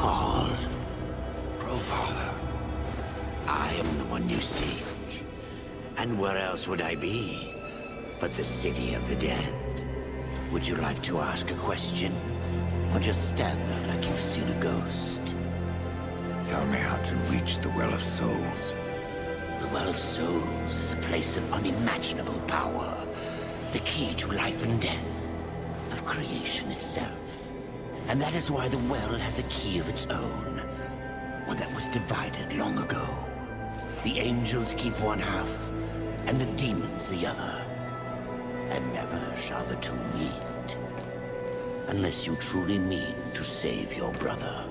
call. Growfather, I am the one you seek. And where else would I be but the city of the dead? Would you like to ask a question? Or just stand there like you've seen a ghost? Tell me how to reach the Well of Souls. The Well of Souls is a place of unimaginable power. The key to life and death, of creation itself. And that is why the well has a key of its own, one that was divided long ago. The angels keep one half, and the demons the other. And never shall the two meet. Unless you truly mean to save your brother.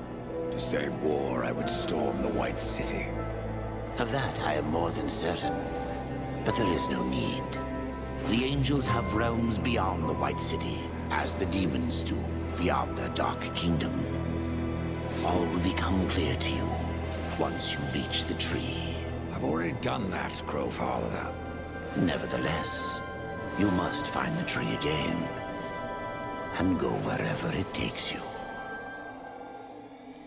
To save war, I would storm the White City. Of that I am more than certain. But there is no need. The angels have realms beyond the White City, as the demons do, beyond their dark kingdom. All will become clear to you once you reach the tree. I've already done that, Growfather. Nevertheless, you must find the tree again, and go wherever it takes you.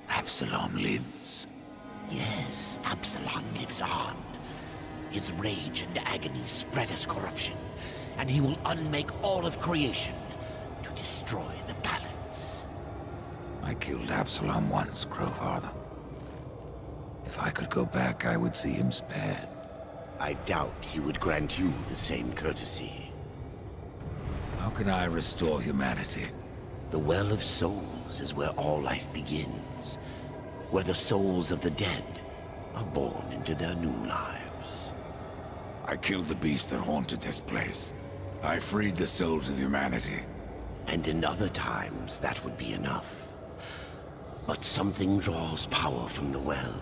Absalom lives. Yes, Absalom lives on. His rage and agony spread as corruption, and he will unmake all of creation to destroy the balance. I killed Absalom once, Growfather. If I could go back, I would see him spared. I doubt he would grant you the same courtesy. How can I restore humanity? The Well of Souls is where all life begins, where the souls of the dead are born into their new lives. I killed the beast that haunted this place. I freed the souls of humanity. And in other times, that would be enough. But something draws power from the well,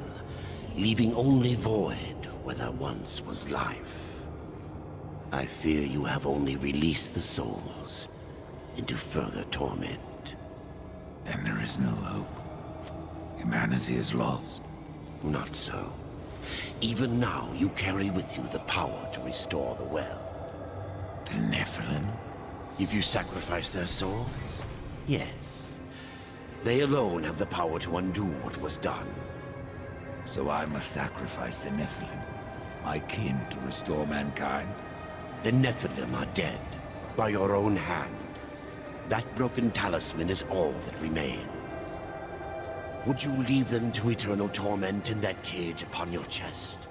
leaving only void where there once was life. I fear you have only released the souls into further torment. Then there is no hope. Humanity is lost. Not so. Even now, you carry with you the power to restore the well. The Nephilim? If you sacrifice their souls, yes. They alone have the power to undo what was done. So I must sacrifice the Nephilim, my kin, to restore mankind? The Nephilim are dead, by your own hand. That broken talisman is all that remains. Would you leave them to eternal torment in that cage upon your chest?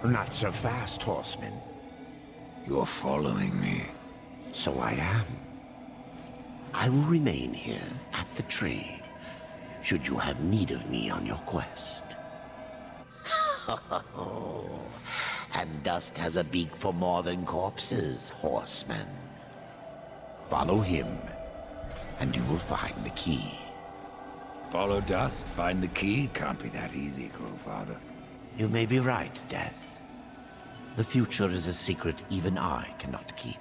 Not so fast, horseman. You're following me. So I am. I will remain here at the tree, should you have need of me on your quest. And dust has a beak for more than corpses, horseman. Follow him, and you will find the key. Follow dust, find the key? Can't be that easy, Growfather. You may be right, Death. The future is a secret even I cannot keep.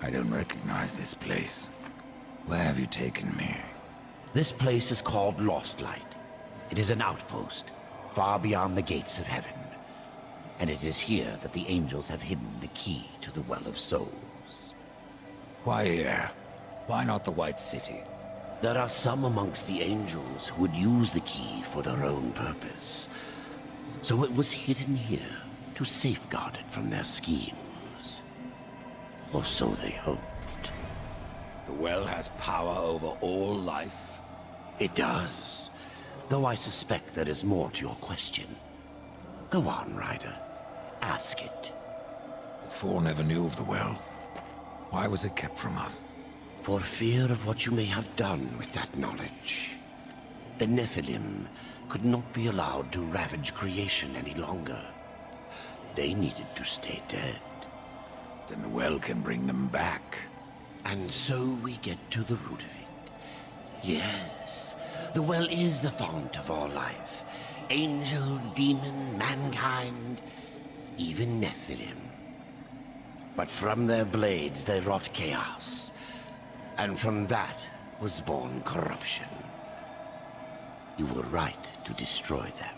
I don't recognize this place. Where have you taken me? This place is called Lost Light. It is an outpost, far beyond the gates of heaven. And it is here that the angels have hidden the key to the Well of Souls. Why here? Why not the White City? There are some amongst the angels who would use the key for their own purpose. So it was hidden here to safeguard it from their schemes. Or so they hoped. The well has power over all life? It does. Though I suspect there is more to your question. Go on, Ryder. Ask it. The Four never knew of the well. Why was it kept from us? For fear of what you may have done with that knowledge. The Nephilim could not be allowed to ravage creation any longer. They needed to stay dead. Then the well can bring them back. And so we get to the root of it. Yes, the well is the fount of all life. Angel, demon, mankind, even Nephilim. But from their blades they wrought chaos. And from that was born corruption. You were right to destroy them.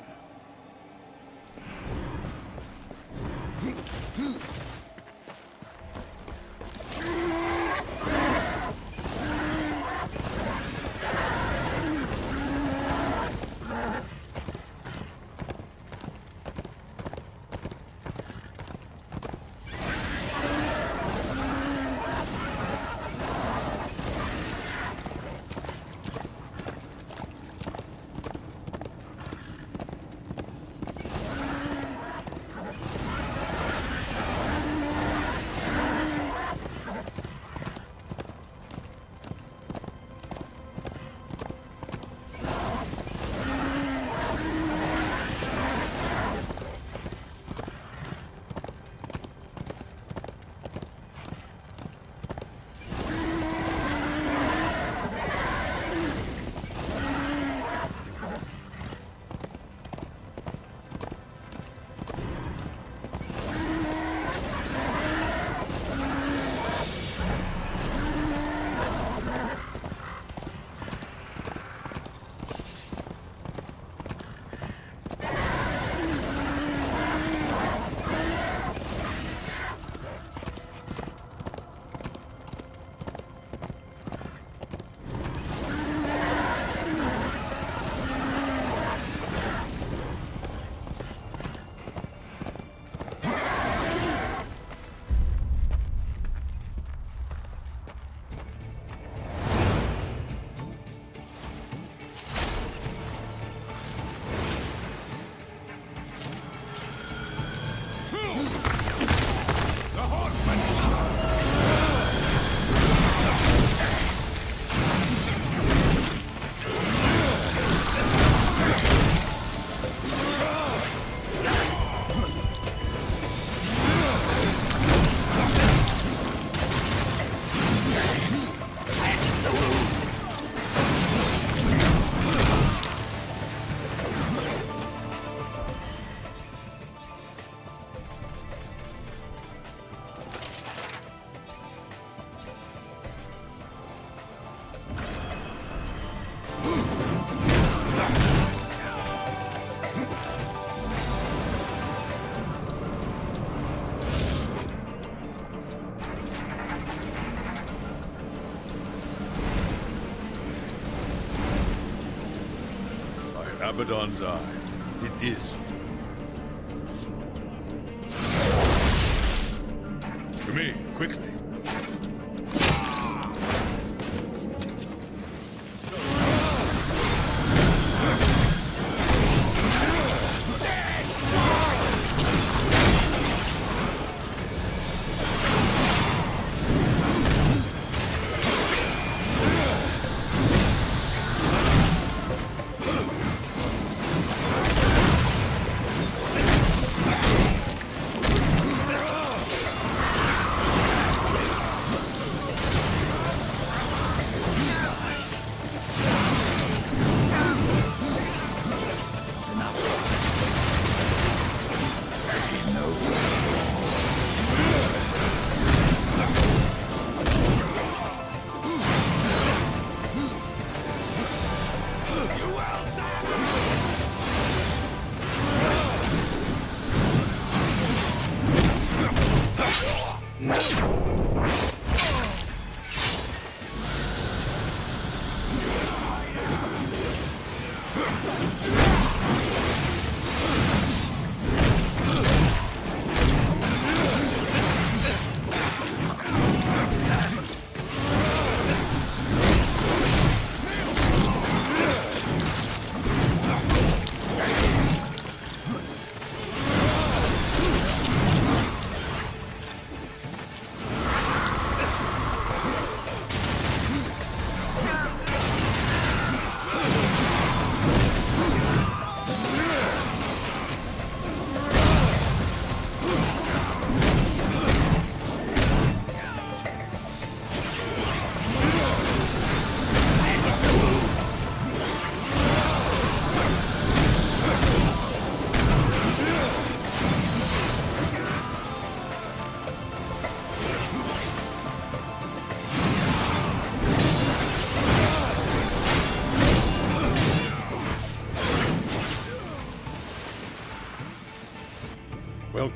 Abaddon's eye. It is. To me, quickly.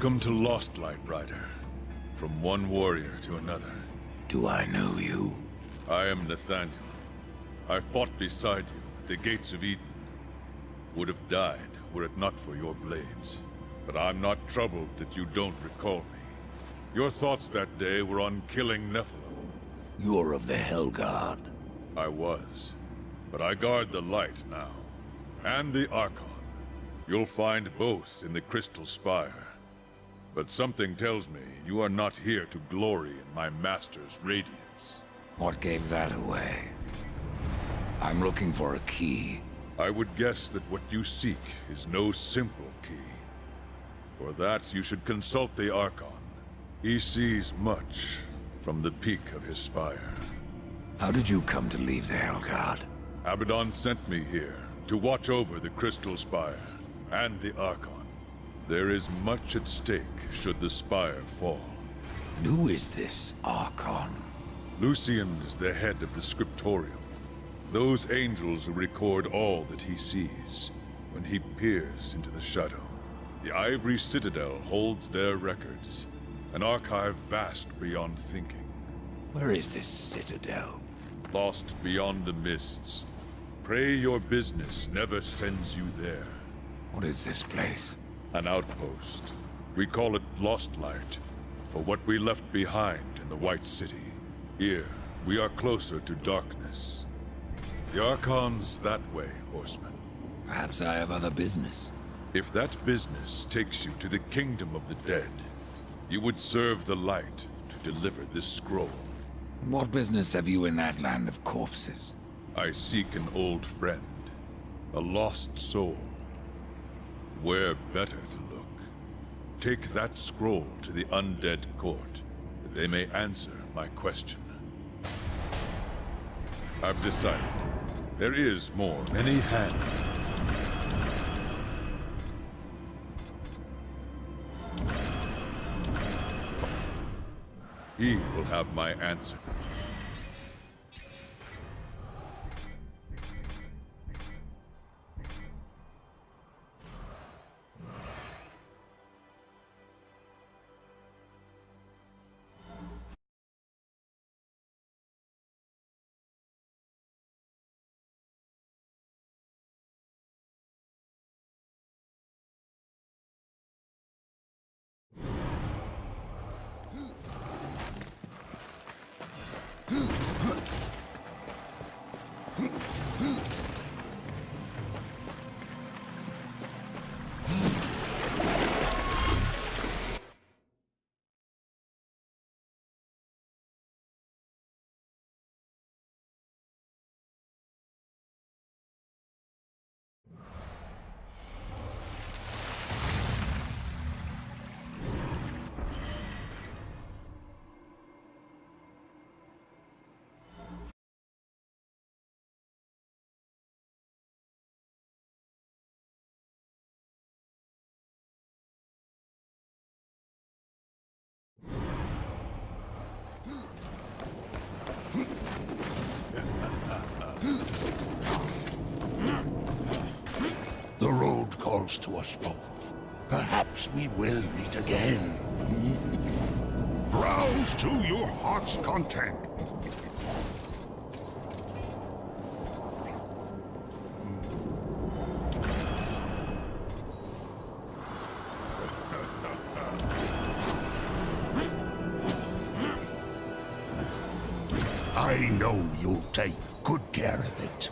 Welcome to Lost Light, Rider. From one warrior to another. Do I know you? I am Nathaniel. I fought beside you at the gates of Eden. Would have died were it not for your blades. But I'm not troubled that you don't recall me. Your thoughts that day were on killing Nephilim. You're of the Hellguard. I was. But I guard the light now. And the Archon. You'll find both in the Crystal Spire. But something tells me you are not here to glory in my master's radiance. What gave that away? I'm looking for a key. I would guess that what you seek is no simple key. For that, you should consult the Archon. He sees much from the peak of his spire. How did you come to leave the Hellguard? Abaddon sent me here to watch over the Crystal Spire and the Archon. There is much at stake should the Spire fall. And who is this Archon? Lucian is the head of the Scriptorium. Those angels who record all that he sees when he peers into the shadow. The Ivory Citadel holds their records, an archive vast beyond thinking. Where is this citadel? Lost beyond the mists. Pray your business never sends you there. What is this place? An outpost. We call it Lost Light, for what we left behind in the White City. Here, we are closer to darkness. The Archon's that way, Horseman. Perhaps I have other business. If that business takes you to the kingdom of the dead, you would serve the light to deliver this scroll. What business have you in that land of corpses? I seek an old friend, a lost soul. Where better to look? Take that scroll to the undead court, that they may answer my question. I've decided. There is more than any hand. He will have my answer. The road calls to us both. Perhaps we will meet again. Browse to your heart's content. know you'll take good care of it.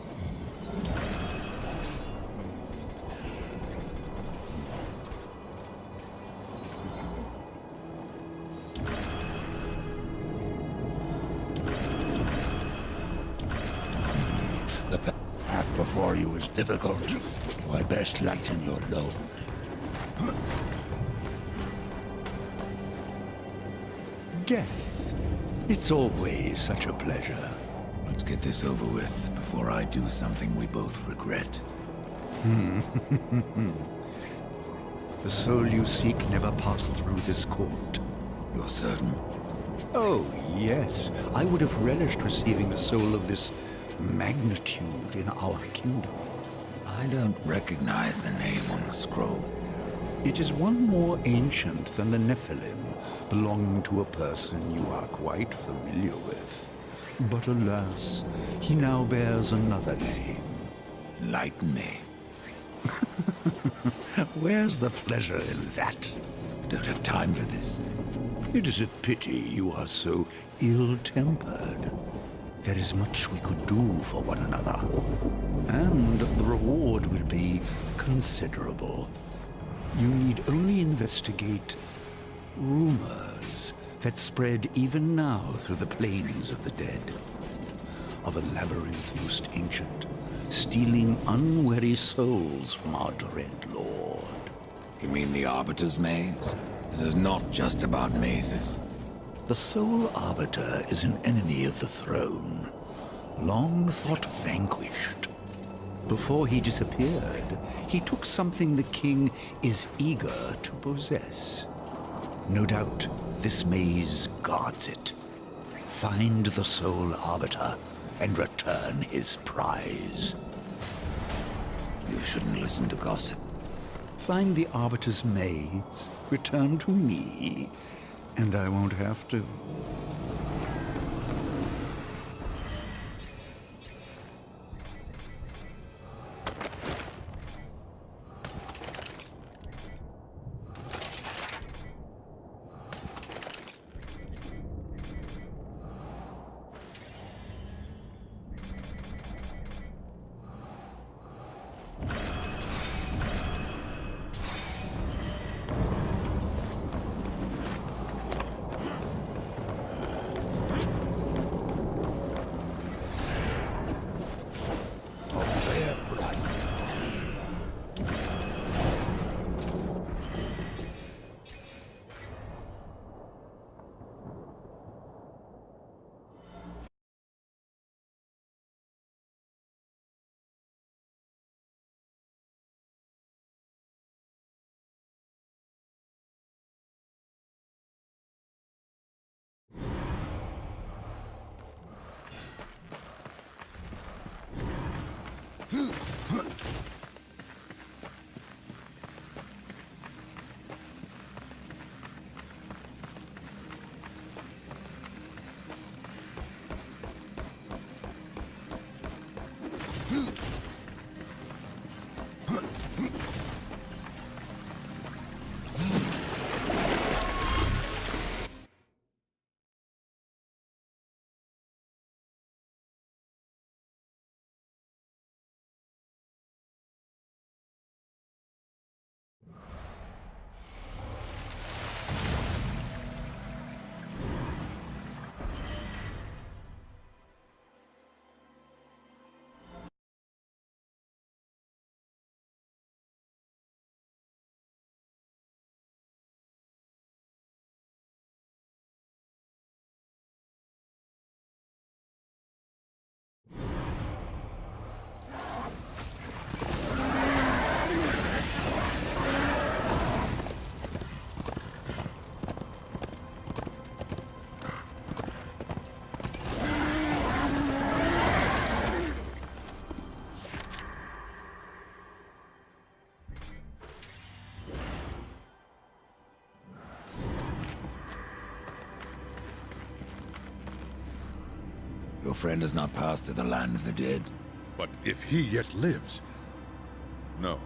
The path before you is difficult, so I best lighten your load. Death. It's always such a pleasure. Let's get this over with before I do something we both regret. The soul you seek never passed through this court. You're certain? Oh, yes. I would have relished receiving a soul of this magnitude in our kingdom. I don't recognize the name on the scroll. It is one more ancient than the Nephilim, belonging to a person you are quite familiar with. But alas, he now bears another name. Enlighten me. Where's the pleasure in that? I don't have time for this. It is a pity you are so ill-tempered. There is much we could do for one another. And the reward will be considerable. You need only investigate rumors that spread even now through the plains of the dead. Of a labyrinth most ancient, stealing unwary souls from our dread lord. You mean the Arbiter's Maze? This is not just about mazes. The Soul Arbiter is an enemy of the throne, long thought vanquished. Before he disappeared, he took something the king is eager to possess. No doubt, this maze guards it. Find the Soul Arbiter and return his prize. You shouldn't listen to gossip. Find the Arbiter's maze, return to me, and I won't have to. Your friend has not passed through the land of the dead. But if he yet lives... No.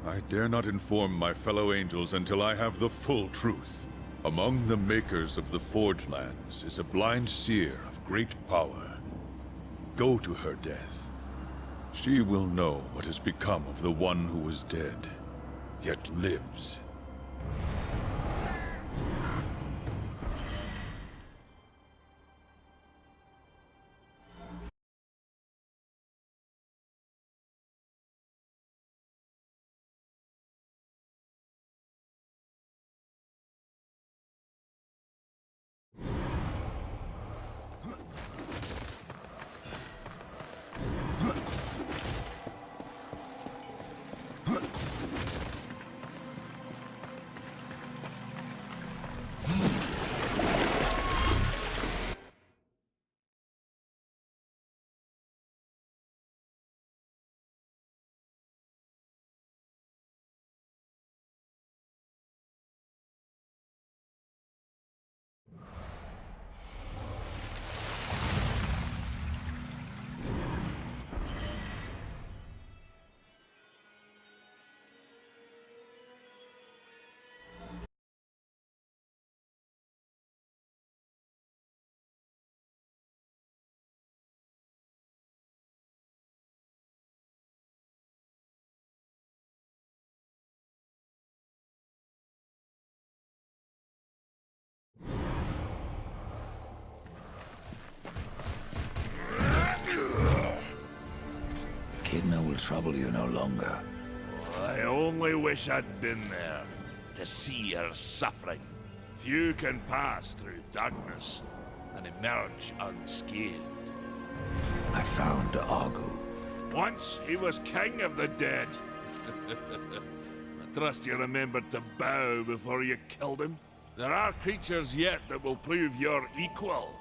I dare not inform my fellow angels until I have the full truth. Among the makers of the Forge Lands is a blind seer of great power. go to her death, she will know what has become of the one who was dead, yet lives. Echidna will trouble you no longer. I only wish I'd been there to see her suffering. Few can pass through darkness and emerge unscathed. I found Argu. Once he was king of the dead. I trust you remembered to bow before you killed him. There are creatures yet that will prove your equal.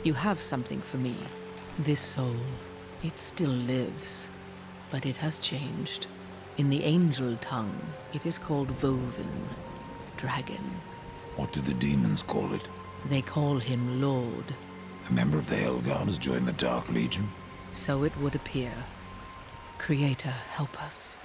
You have something for me. This soul, it still lives, but it has changed. In the angel tongue, it is called Woven, dragon. What do the demons call it? They call him Lord. A member of the Helghan has joined the Dark Legion. So it would appear. Creator, help us.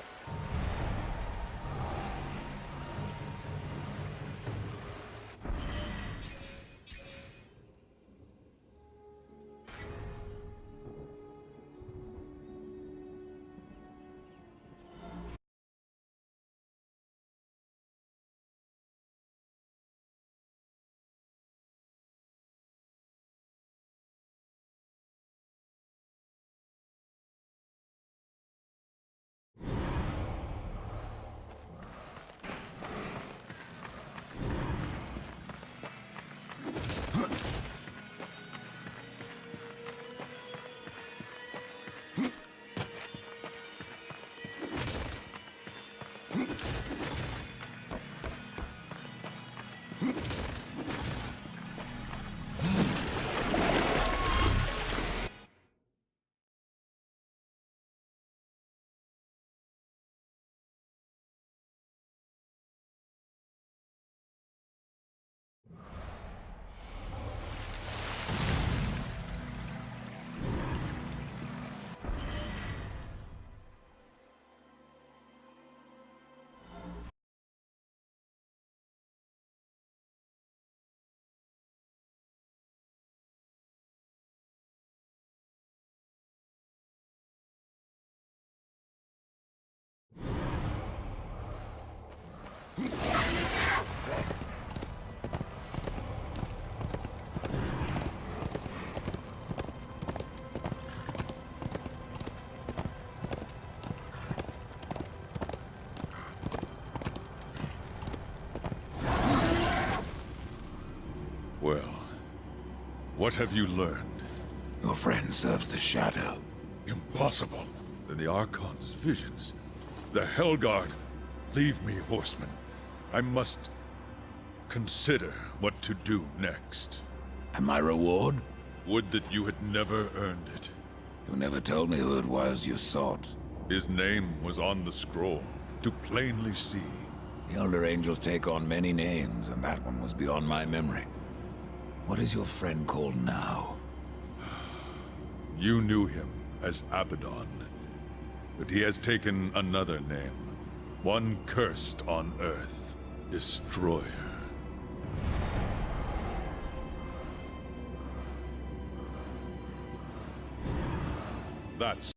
Well, what have you learned? Your friend serves the Shadow. Impossible. Then the Archon's visions. The Helguard. Leave me, horseman. I must consider what to do next. And my reward? Would that you had never earned it. You never told me who it was you sought. His name was on the scroll, to plainly see. The Elder Angels take on many names, and that one was beyond my memory. What is your friend called now? You knew him as Abaddon, but he has taken another name. One cursed on Earth, Destroyer. That's